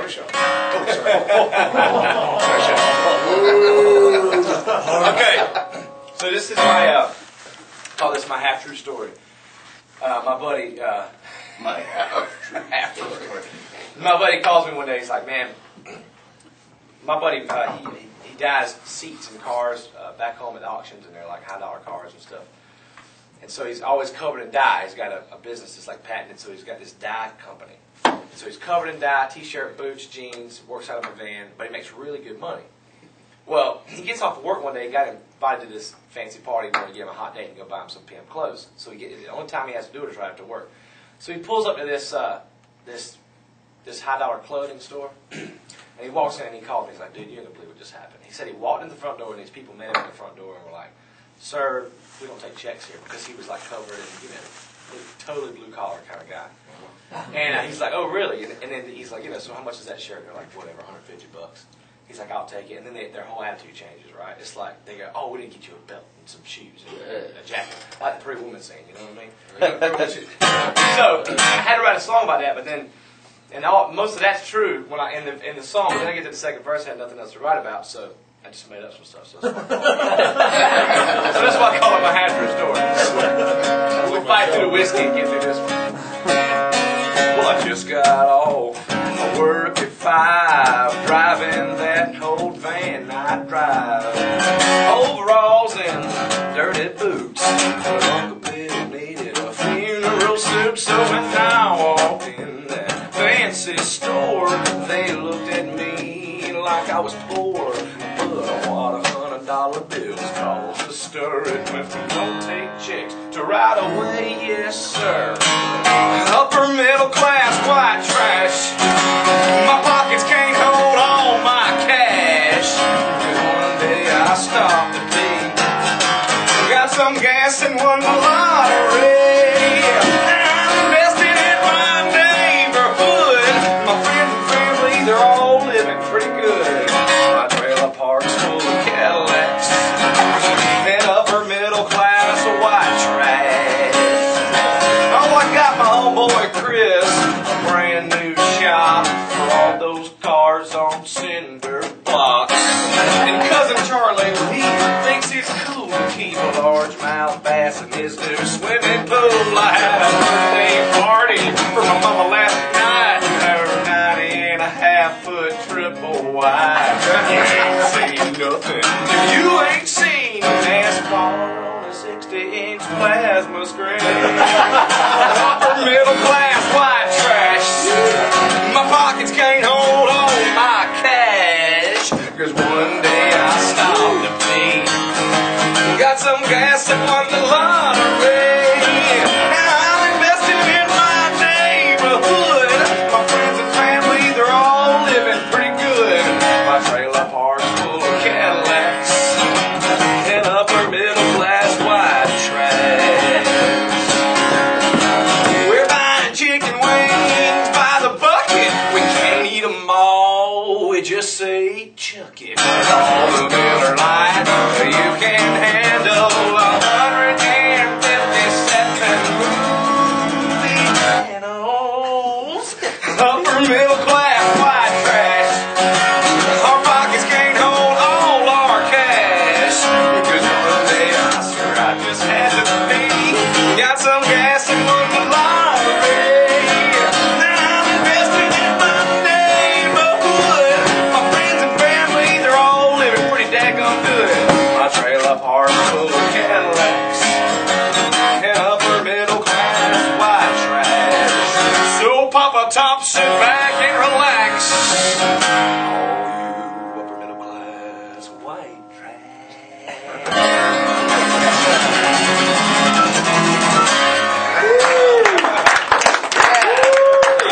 morning show. Oh, sorry. Okay, so this is my, call this my half-true story. My buddy, My half-true story. My buddy calls me one day, he's like, man, my buddy, he dyes seats in cars back home at auctions, and they're like high-dollar cars and stuff. And so he's always covered in dye. He's got a business that's like patented, so he's got this dye company. So he's covered in dye, t-shirt, boots, jeans, works out of a van, but he makes really good money. Well, he gets off of work one day, he got invited to this fancy party, going to give him a hot date and go buy him some PM clothes. So the only time he has to do it is right after work. So he pulls up to this high-dollar clothing store, and he walks in and he called me. He's like, dude, you ain't going to believe what just happened. He said he walked in the front door, and these people met him in the front door and were like, sir, we don't take checks here, because he was like covered in, totally blue-collar kind of guy. And he's like, oh, really? And then he's like, so how much is that shirt? They're like, whatever, $150. He's like, I'll take it. And then their whole attitude changes, right? It's like, they go, oh, we didn't get you a belt and some shoes and a jacket. Like the Pretty Woman scene, you know what I mean? So I had to write a song about that, but then, most of that's true when in the song, but then I get to the second verse, I had nothing else to write about, so I just made up some stuff. So that's why I call it my half-true story. We'll fight through the whiskey and get through this one. Well, I just got off work at 5, driving that old van I drive. Overalls and dirty boots, but Uncle Bill needed a funeral suit, so when I walked in that fancy store, they looked at me like I was poor. But what $100 bills caused to stir. It went from don't take checks to right away, yes sir. Upper middle class white trash. My pockets can't hold all my cash. Cause one day I stopped to pay. Got some gas and won the lottery. I'm invested in my neighborhood. My friends and family, they're all living pretty good. My trailer park's full of Cadillacs and upper middle class white trash. Oh, I got my homeboy Chris a brand new shop for all those cars on cinder blocks. And cousin Charlie, he thinks it's cool to keep a largemouth bass in his new swimming pool. I had a birthday party for my mama last night. Her 90.5-foot triple wide. You ain't seen nothing if you ain't seen NASCAR on a 60-inch plasma screen. Upper middle class white trash. My pockets can't hold all my cash. Cause one day I stopped to pee. Got some gas and won the lottery. Now I'm invested in my neighborhood. My friends and family, they're all living pretty good. My trailer park's full of Cadillacs and upper middle class white trash. We're buying chicken wings by the bucket. We can't eat them all. We just say chuck it. All the Miller Lite you can handle. 157 movie channels. Upper middle class white trash. Our pockets can't hold all our cash. Cause one day I swear I just had to pee. Got some gas and won the lottery. Now I'm invested in my neighborhood. My friends and family, they're all living pretty daggone good. My trailer park full of Cadillacs and upper middle class white trash. So Papa Top, sit back.